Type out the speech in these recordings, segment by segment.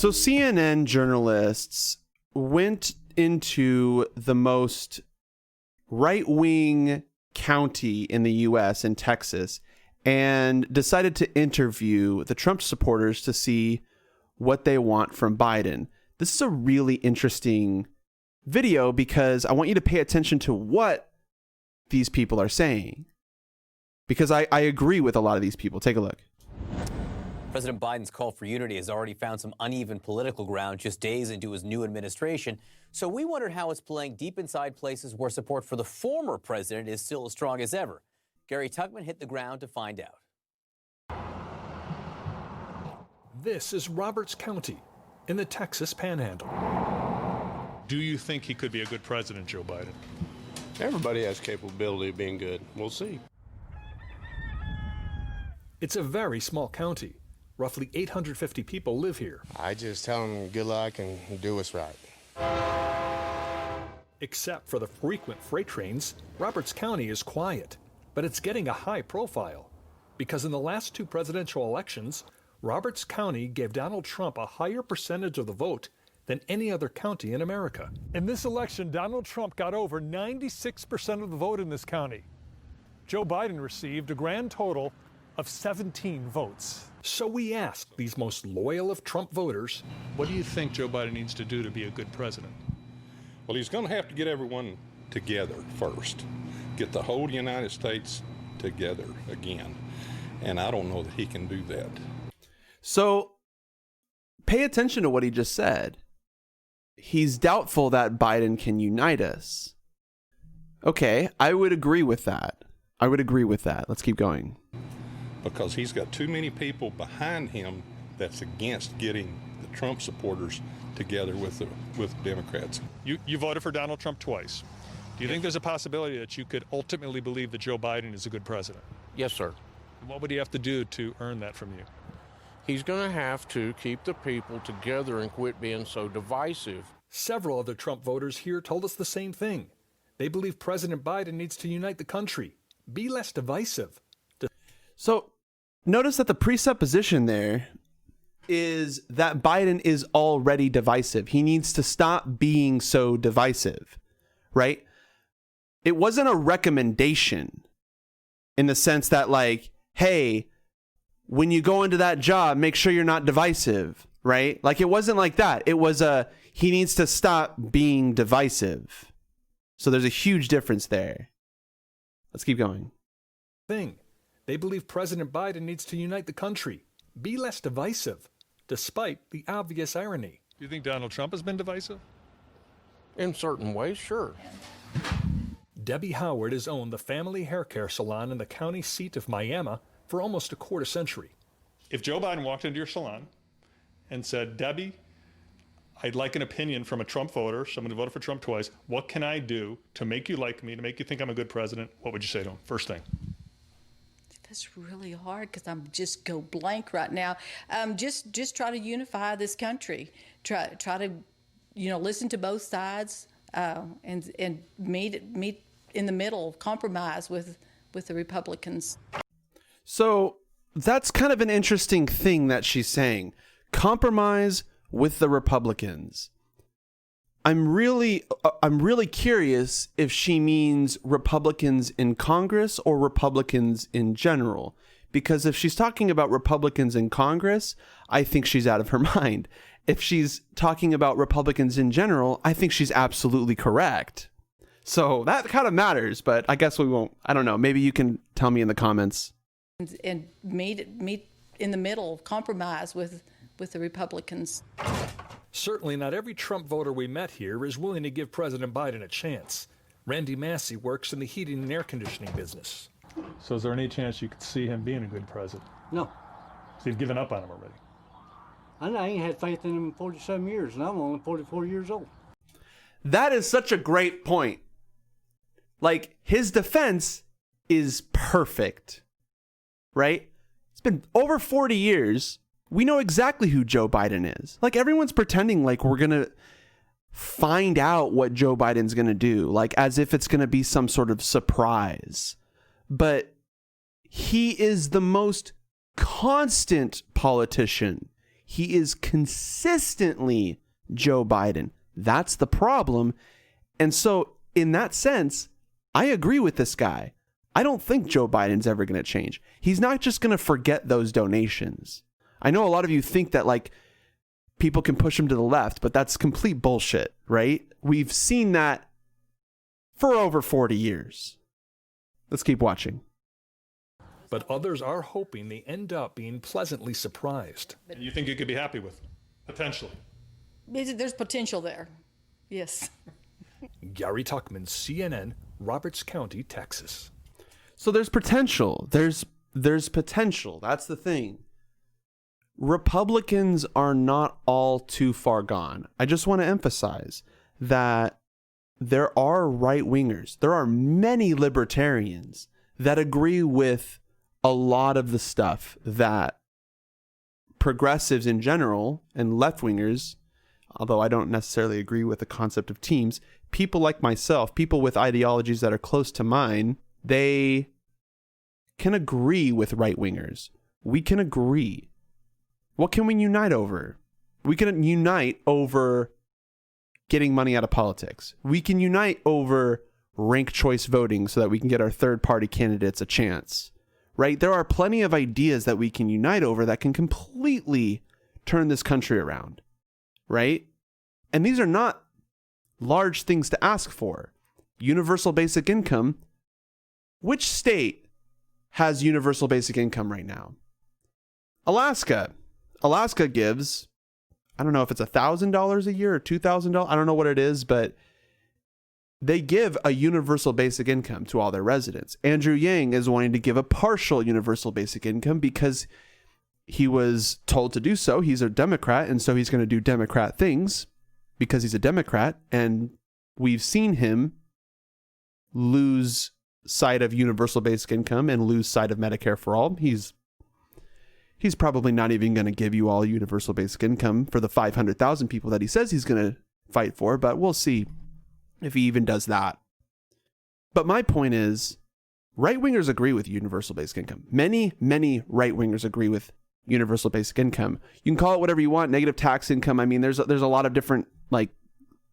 So CNN journalists went into the most right-wing county in the U.S. in Texas and decided to interview the Trump supporters to see what they want from Biden. This is a really interesting video because I want you to pay attention to what these people are saying, because I agree with a lot of these people. Take a look. President Biden's call for unity has already found some uneven political ground just days into his new administration. So we wondered how it's playing deep inside places where support for the former president is still as strong as ever. Gary Tuckman hit the ground to find out. This is Roberts County in the Texas Panhandle. Do you think he could be a good president, Joe Biden? Everybody has capability of being good. We'll see. It's a very small county. Roughly 850 people live here. I just tell them good luck and do what's right. Except for the frequent freight trains, Roberts County is quiet, but it's getting a high profile. Because in the last two presidential elections, Roberts County gave Donald Trump a higher percentage of the vote than any other county in America. In this election, Donald Trump got over 96% of the vote in this county. Joe Biden received a grand total of 17 votes. So we asked these most loyal of Trump voters, What do you think Joe Biden needs to do to be a good president? Well, he's going to have to get everyone together first, get the whole United States together again. And I don't know that he can do that. So pay attention to what he just said. He's doubtful that Biden can unite us. Okay, I would agree with that. Let's keep going. Because he's got too many people behind him that's against getting the Trump supporters together with Democrats. You voted for Donald Trump twice. Do you think there's a possibility that you could ultimately believe that Joe Biden is a good president? Yes, sir. And what would he have to do to earn that from you? He's going to have to keep the people together and quit being so divisive. Several other Trump voters here told us the same thing. They believe President Biden needs to unite the country, be less divisive. So notice that the presupposition there is that Biden is already divisive. He needs to stop being so divisive, right? It wasn't a recommendation in the sense that, like, hey, when you go into that job, make sure you're not divisive, right? Like, it wasn't like that. It was he needs to stop being divisive. So there's a huge difference there. Let's keep going. They believe President Biden needs to unite the country, be less divisive, despite the obvious irony. Do you think Donald Trump has been divisive? In certain ways, sure. Debbie Howard has owned the family hair care salon in the county seat of Miami for almost a quarter century. If Joe Biden walked into your salon and said, Debbie, I'd like an opinion from a Trump voter, someone who voted for Trump twice, what can I do to make you like me, to make you think I'm a good president? What would you say to him? First thing. That's really hard because I'm just go blank right now. Just try to unify this country. Try to, listen to both sides and meet in the middle, compromise with the Republicans. So that's kind of an interesting thing that she's saying. Compromise with the Republicans. I'm really curious if she means Republicans in Congress or Republicans in general. Because if she's talking about Republicans in Congress, I think she's out of her mind. If she's talking about Republicans in general, I think she's absolutely correct. So that kind of matters, but I guess we won't. I don't know. Maybe you can tell me in the comments. And meet in the middle, compromise with the Republicans. Certainly not every Trump voter we met here is willing to give President Biden a chance. Randy Massey works in the heating and air conditioning business. So is there any chance you could see him being a good president? No. So you've given up on him already? I ain't had faith in him in 47 years, and I'm only 44 years old. That is such a great point. Like, his defense is perfect, right? It's been over 40 years. We know exactly who Joe Biden is. Like, everyone's pretending like we're going to find out what Joe Biden's going to do, like as if it's going to be some sort of surprise. But he is the most constant politician. He is consistently Joe Biden. That's the problem. And so in that sense, I agree with this guy. I don't think Joe Biden's ever going to change. He's not just going to forget those donations. I know a lot of you think that like people can push him to the left, but that's complete bullshit, right? We've seen that for over 40 years. Let's keep watching. But others are hoping they end up being pleasantly surprised. And you think you could be happy with, potentially? There's potential there. Yes. Gary Tuckman, CNN, Roberts County, Texas. So there's potential. There's potential. That's the thing. Republicans are not all too far gone. I just want to emphasize that there are right-wingers. There are many libertarians that agree with a lot of the stuff that progressives in general and left-wingers, although I don't necessarily agree with the concept of teams, people like myself, people with ideologies that are close to mine, they can agree with right-wingers. We can agree. What can we unite over? We can unite over getting money out of politics. We can unite over ranked choice voting so that we can get our third-party candidates a chance, right? There are plenty of ideas that we can unite over that can completely turn this country around, right? And these are not large things to ask for. Universal basic income. Which state has universal basic income right now? Alaska. Alaska gives, I don't know if it's $1,000 a year or $2,000. I don't know what it is, but they give a universal basic income to all their residents. Andrew Yang is wanting to give a partial universal basic income because he was told to do so. He's a Democrat, and so he's going to do Democrat things because he's a Democrat. And we've seen him lose sight of universal basic income and lose sight of Medicare for all. He's probably not even going to give you all universal basic income for the 500,000 people that he says he's going to fight for, but we'll see if he even does that. But my point is, right-wingers agree with universal basic income. Many, many right-wingers agree with universal basic income. You can call it whatever you want, negative tax income. I mean, there's a lot of different like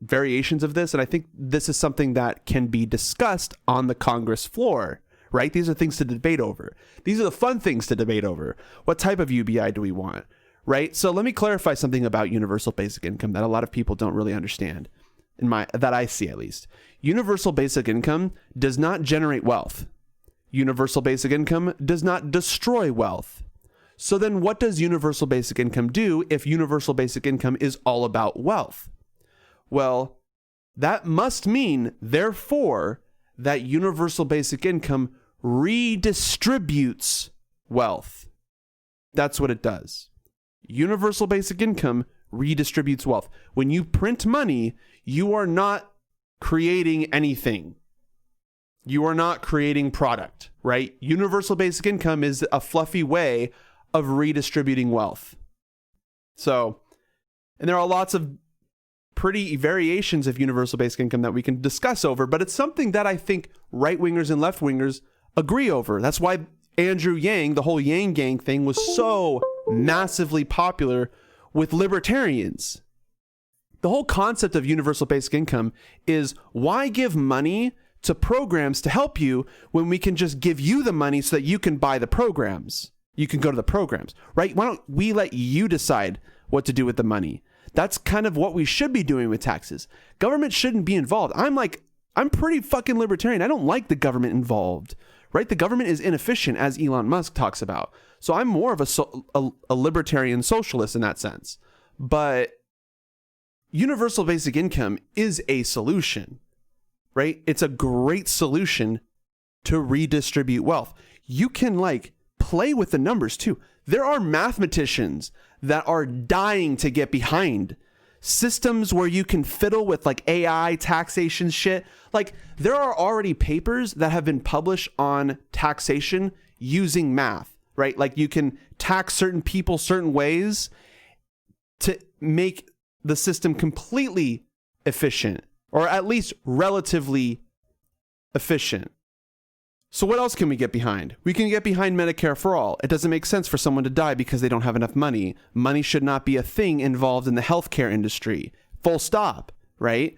variations of this, and I think this is something that can be discussed on the Congress floor. Right? These are things to debate over. These are the fun things to debate over. What type of UBI do we want? Right? So let me clarify something about universal basic income that a lot of people don't really understand, that I see at least. Universal basic income does not generate wealth. Universal basic income does not destroy wealth. So then what does universal basic income do if universal basic income is all about wealth? Well, that must mean, therefore, that universal basic income redistributes wealth. That's what it does. Universal basic income redistributes wealth. When you print money, you are not creating anything. You are not creating product, right? Universal basic income is a fluffy way of redistributing wealth. So, and there are lots of pretty variations of universal basic income that we can discuss over, but it's something that I think right-wingers and left-wingers agree over. That's why Andrew Yang, the whole Yang Gang thing, was so massively popular with libertarians. The whole concept of universal basic income is, why give money to programs to help you when we can just give you the money so that you can buy the programs? You can go to the programs, right? Why don't we let you decide what to do with the money? That's kind of what we should be doing with taxes. Government shouldn't be involved. I'm pretty fucking libertarian. I don't like the government involved, right? The government is inefficient, as Elon Musk talks about. So I'm more of a libertarian socialist in that sense. But universal basic income is a solution, right? It's a great solution to redistribute wealth. You can like play with the numbers too. There are mathematicians that are dying to get behind systems where you can fiddle with like AI taxation shit. Like there are already papers that have been published on taxation using math, right? Like you can tax certain people certain ways to make the system completely efficient, or at least relatively efficient. So what else can we get behind? We can get behind Medicare for all. It doesn't make sense for someone to die because they don't have enough money. Money should not be a thing involved in the healthcare industry. Full stop, right?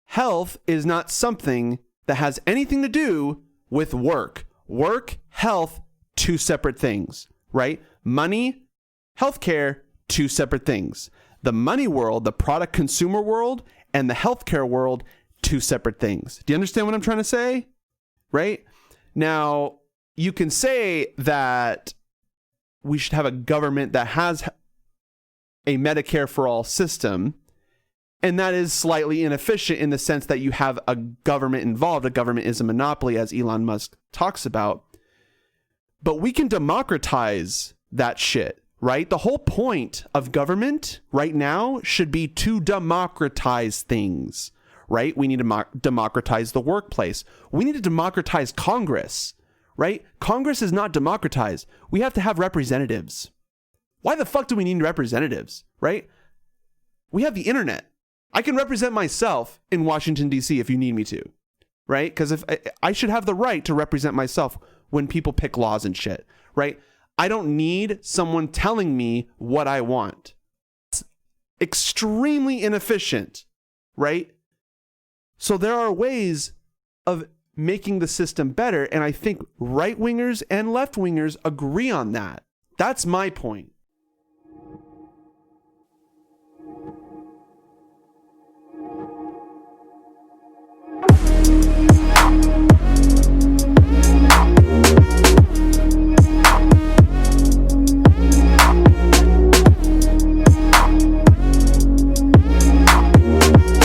Health is not something that has anything to do with work. Work, health, two separate things, right? Money, healthcare, two separate things. The money world, the product consumer world, and the healthcare world, two separate things. Do you understand what I'm trying to say? Right? Now, you can say that we should have a government that has a Medicare for all system, and that is slightly inefficient in the sense that you have a government involved. A government is a monopoly, as Elon Musk talks about. But we can democratize that shit, right? The whole point of government right now should be to democratize things, right? We need to democratize the workplace. We need to democratize Congress, right? Congress is not democratized. We have to have representatives. Why the fuck do we need representatives, right? We have the internet. I can represent myself in Washington, D.C. if you need me to, right? Because if I should have the right to represent myself when people pick laws and shit, right? I don't need someone telling me what I want. It's extremely inefficient, right? So there are ways of making the system better, and I think right-wingers and left-wingers agree on that. That's my point.